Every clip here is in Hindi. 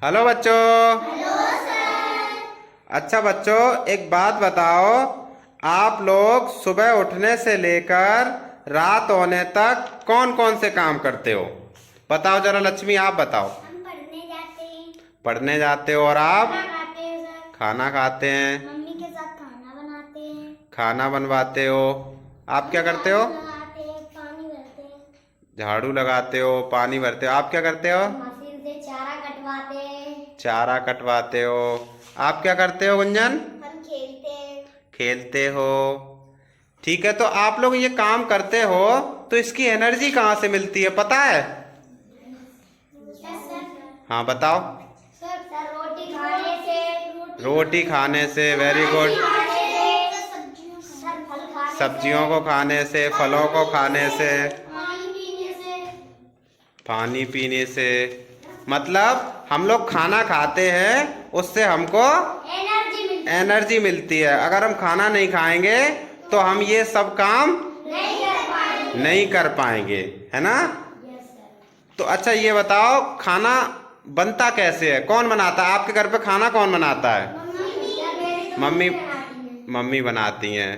हेलो बच्चों। Hello sir. अच्छा बच्चों, एक बात बताओ, आप लोग सुबह उठने से लेकर रात होने तक कौन कौन से काम करते हो? बताओ जरा लक्ष्मी, आप बताओ। हम पढ़ने जाते हैं। पढ़ने जाते हो और आप खाना खाते हैं सर। खाना खाते हैं, मम्मी के साथ खाना बनाते हैं। खाना बनवाते हो। आप क्या करते हो? झाड़ू लगाते हैं, पानी भरते हैं। झाड़ू लगाते हो, पानी भरते हो। आप क्या करते हो? मशीन से चारा कटवाते हैं। चारा कटवाते हो। आप क्या करते हो गुंजन? हम खेलते हैं। खेलते हो। ठीक है, तो आप लोग ये काम करते हो तो इसकी एनर्जी कहाँ से मिलती है, पता है? Yes sir. हाँ बताओ। सर रोटी खाने से। रोटी खाने से, वेरी गुड। खाने से। सर फल खाने से। सब्जियों को खाने से, फलों को खाने से, पानी पीने से। पानी पीने से। मतलब हम लोग खाना खाते हैं, उससे हमको एनर्जी मिलती एनर्जी मिलती है। अगर हम खाना नहीं खाएंगे तो हम ये सब काम नहीं कर पाएंगे, है ना? Yes sir. तो अच्छा ये बताओ, खाना बनता कैसे है, कौन बनाता है? आपके घर पे खाना कौन बनाता है? मम्मी। मम्मी बनाती हैं।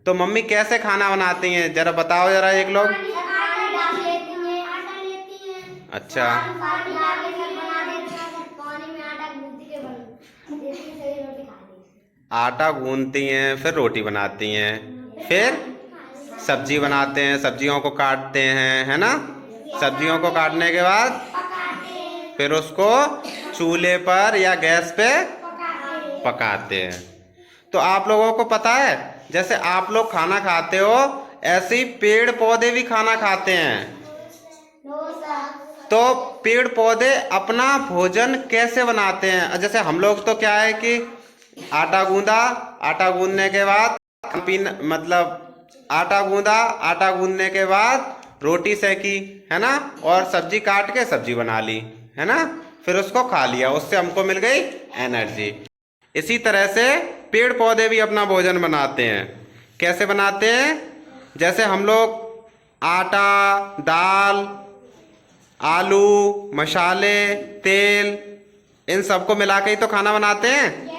तो मम्मी कैसे खाना बनाती हैं, जरा बताओ जरा एक लोग। आटा डाल लेती हैं, आटा लेती हैं। अच्छा। पानी डाल के सब बना देती हैं, पानी में आटा गूंथ के बन देती हैं, फिर रोटी खाती हैं। आटा गूंथती हैं, फिर रोटी बनाती हैं, फिर सब्जी बनाते हैं, सब्जियों को काटते हैं, है ना? सब्जियों को काटने के बाद पकाते हैं। फिर उसको चूल्हे पर या गैस पे पकाते हैं। तो आप लोगों को पता है, जैसे आप लोग खाना खाते हो ऐसे ही पेड़ पौधे भी खाना खाते हैं। तो पेड़ पौधे अपना भोजन कैसे बनाते हैं? जैसे हम लोग तो क्या है कि आटा गूंदा, आटा गूंदने के बाद मतलब आटा गूंदा, आटा गूंदने के बाद रोटी सेकी, है ना? और सब्जी काट के सब्जी बना ली, है ना? फिर उसको खा लिया, उससे हमको मिल गई एनर्जी। इसी तरह से पेड़ पौधे भी अपना भोजन बनाते हैं। कैसे बनाते हैं? जैसे हम लोग आटा, दाल, आलू, मसाले, तेल, इन सबको मिला के ही तो खाना बनाते हैं।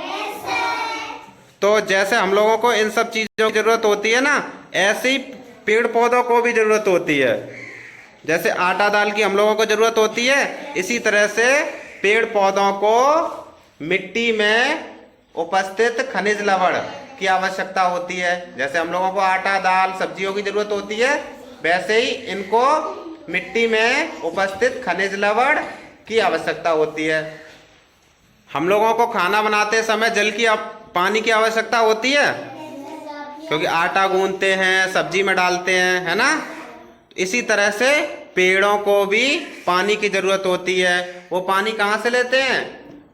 तो जैसे हम लोगों को इन सब चीज़ों की ज़रूरत होती है ना, ऐसे ही पेड़ पौधों को भी ज़रूरत होती है। जैसे आटा दाल की हम लोगों को ज़रूरत होती है, इसी तरह से पेड़ पौधों को मिट्टी में उपस्थित खनिज लवण की आवश्यकता होती है। जैसे हम लोगों को आटा दाल सब्जियों की ज़रूरत होती है, वैसे ही इनको मिट्टी में उपस्थित खनिज लवण की आवश्यकता होती है। हम लोगों को खाना बनाते समय जल की पानी की आवश्यकता होती है, क्योंकि आटा गूंथते हैं, सब्जी में डालते हैं, है ना? इसी तरह से पेड़ों को भी पानी की जरूरत होती है। वो पानी कहाँ से लेते हैं?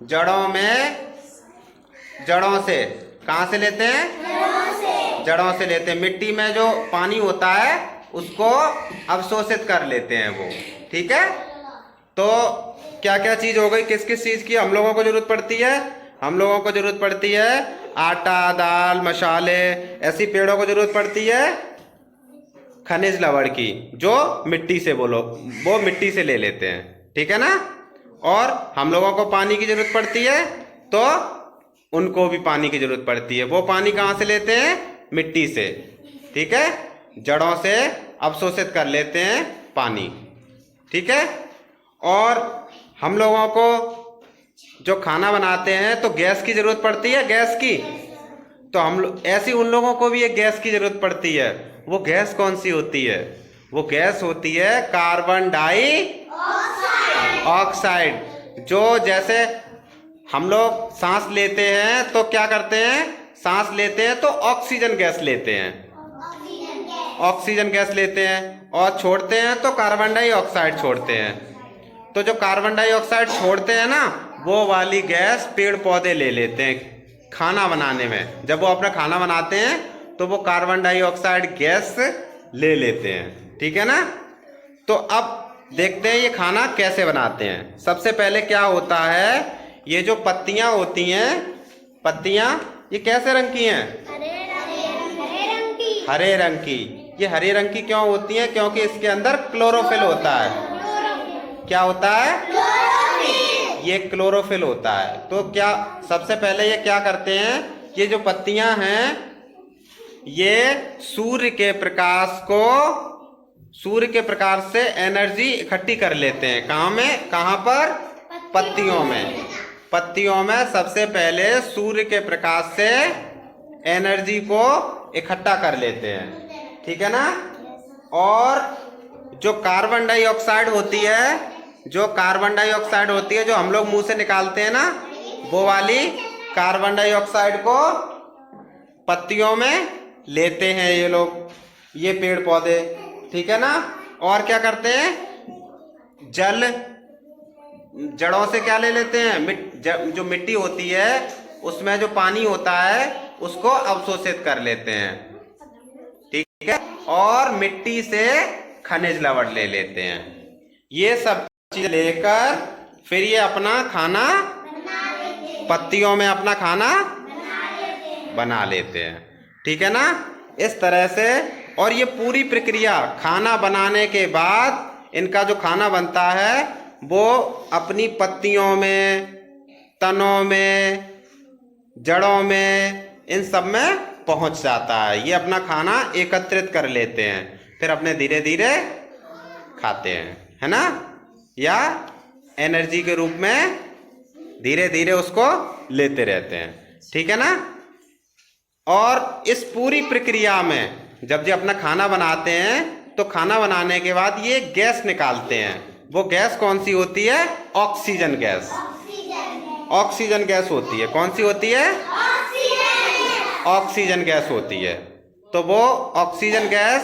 जड़ों में, जड़ों से। कहाँ से लेते हैं? जड़ों से लेते हैं। मिट्टी में जो पानी होता है उसको अवशोषित कर लेते हैं वो, ठीक है? तो क्या क्या चीज हो गई, किस किस चीज की हम लोगों को जरूरत पड़ती है? हम लोगों को जरूरत पड़ती है आटा दाल मसाले, ऐसी पेड़ों को जरूरत पड़ती है खनिज लवण की, जो मिट्टी से वो मिट्टी से ले लेते हैं, ठीक है ना? और हम लोगों को पानी की जरूरत पड़ती है, तो उनको भी पानी की जरूरत पड़ती है। वो पानी कहाँ से लेते हैं? मिट्टी से, ठीक है? जड़ों से अवशोषित कर लेते हैं पानी, ठीक है? और हम लोगों को जो खाना बनाते हैं तो गैस की जरूरत पड़ती है, गैस की। तो हम लोग ऐसी उन लोगों को भी एक गैस की जरूरत पड़ती है। वो गैस कौन सी होती है? वो गैस होती है कार्बन डाइऑक्साइड। जो जैसे हम लोग सांस लेते हैं तो क्या करते हैं? सांस लेते हैं तो ऑक्सीजन गैस लेते हैं, ऑक्सीजन गैस लेते हैं, और छोड़ते हैं तो कार्बन डाइऑक्साइड छोड़ते हैं। तो जो कार्बन डाइऑक्साइड छोड़ते हैं ना, वो वाली गैस पेड़ पौधे ले लेते हैं खाना बनाने में। जब वो अपना खाना बनाते हैं तो वो कार्बन डाइऑक्साइड गैस ले लेते हैं, ठीक है ना? तो अब देखते हैं ये खाना कैसे बनाते हैं। सबसे पहले क्या होता है, ये जो पत्तियां होती हैं, पत्तियां ये कैसे रंग की हैं? हरे रंग की। ये हरे रंग की क्यों होती हैं? क्योंकि इसके अंदर क्लोरोफिल होता है। क्या होता है? ये क्लोरोफिल होता है। तो क्या सबसे पहले ये क्या करते हैं, ये जो पत्तियां हैं ये सूर्य के प्रकाश से एनर्जी इकट्ठी कर लेते हैं। कहाँ पर? पत्तियों में सबसे पहले सूर्य के प्रकाश से एनर्जी को इकट्ठा कर लेते हैं, ठीक है ना। और जो कार्बन डाइऑक्साइड होती है, जो हम लोग मुंह से निकालते हैं ना, वो वाली कार्बन डाइऑक्साइड को पत्तियों में लेते हैं ये लोग, ये पेड़ पौधे, ठीक है ना। और क्या करते हैं, जड़ों से क्या ले लेते हैं, जो मिट्टी होती है उसमें जो पानी होता है उसको अवशोषित कर लेते हैं, ठीक है। और मिट्टी से खनिज लवण ले लेते हैं। ये सब चीज लेकर फिर ये अपना खाना पत्तियों में अपना खाना बना लेते हैं, ठीक है ना। इस तरह से, और ये पूरी प्रक्रिया खाना बनाने के बाद इनका जो खाना बनता है वो अपनी पत्तियों में, तनों में, जड़ों में, इन सब में पहुंच जाता है। ये अपना खाना एकत्रित कर लेते हैं, फिर अपने धीरे धीरे खाते हैं, है ना, या एनर्जी के रूप में धीरे धीरे उसको लेते रहते हैं, ठीक है ना। और इस पूरी प्रक्रिया में जब ये अपना खाना बनाते हैं तो खाना बनाने के बाद ये गैस निकालते हैं। वो गैस कौन सी होती है? Oxygen gas. ऑक्सीजन गैस होती है। कौन सी होती है? ऑक्सीजन गैस होती है। तो वो ऑक्सीजन गैस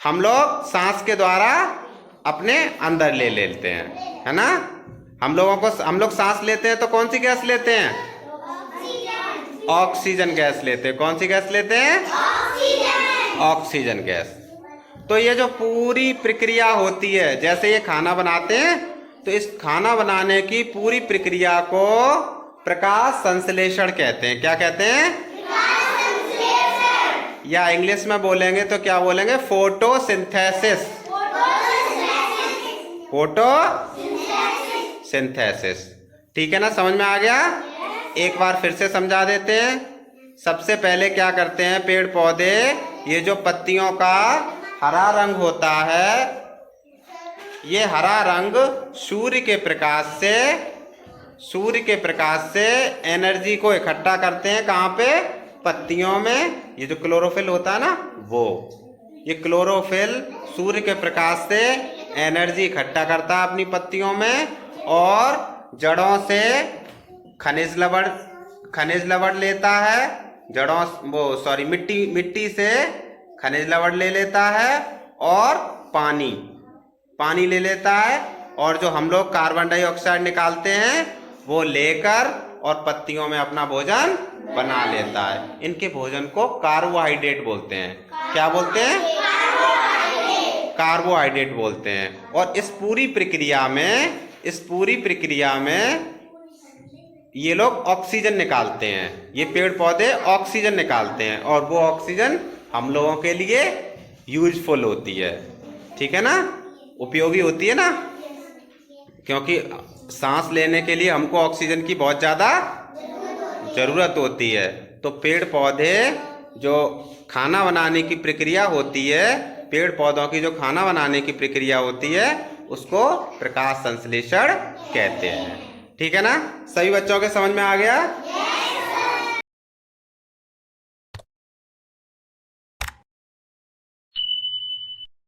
हम लोग सांस के द्वारा अपने अंदर ले लेते हैं, है ना। हम लोग सांस लेते हैं तो कौन सी गैस लेते हैं? ऑक्सीजन गैस लेते हैं। कौन सी गैस लेते हैं? Oxygen gas. तो ये जो पूरी प्रक्रिया होती है, जैसे ये खाना बनाते हैं तो इस खाना बनाने की पूरी प्रक्रिया को प्रकाश संश्लेषण कहते हैं। क्या कहते हैं? या इंग्लिश में बोलेंगे तो क्या बोलेंगे? फोटोसिंथेसिस। फोटोसिंथेसिस, ठीक है ना, समझ में आ गया। एक बार फिर से समझा देते हैं। सबसे पहले क्या करते हैं पेड़ पौधे, ये जो पत्तियों का हरा रंग होता है, ये हरा रंग सूर्य के प्रकाश से एनर्जी को इकट्ठा करते हैं। कहाँ पे? पत्तियों में। ये जो क्लोरोफिल होता है ना, वो ये क्लोरोफिल सूर्य के प्रकाश से एनर्जी इकट्ठा करता है अपनी पत्तियों में, और जड़ों से खनिज लवण लेता है। मिट्टी से खनिज लवण ले लेता है, और पानी ले लेता है, और जो हम लोग कार्बन डाइऑक्साइड निकालते हैं वो लेकर और पत्तियों में अपना भोजन बना लेता है। इनके भोजन को कार्बोहाइड्रेट बोलते हैं। क्या बोलते हैं? कार्बोहाइड्रेट बोलते हैं। और इस पूरी प्रक्रिया में ये लोग ऑक्सीजन निकालते हैं। ये पेड़ पौधे ऑक्सीजन निकालते हैं, और वो ऑक्सीजन हम लोगों के लिए यूजफुल होती है, ठीक है ना, उपयोगी होती है ना, क्योंकि सांस लेने के लिए हमको ऑक्सीजन की बहुत ज़्यादा ज़रूरत होती है। तो पेड़ पौधे जो खाना बनाने की प्रक्रिया होती है, पेड़ पौधों की जो खाना बनाने की प्रक्रिया होती है उसको प्रकाश संश्लेषण कहते हैं, ठीक है ना। सभी बच्चों के समझ में आ गया?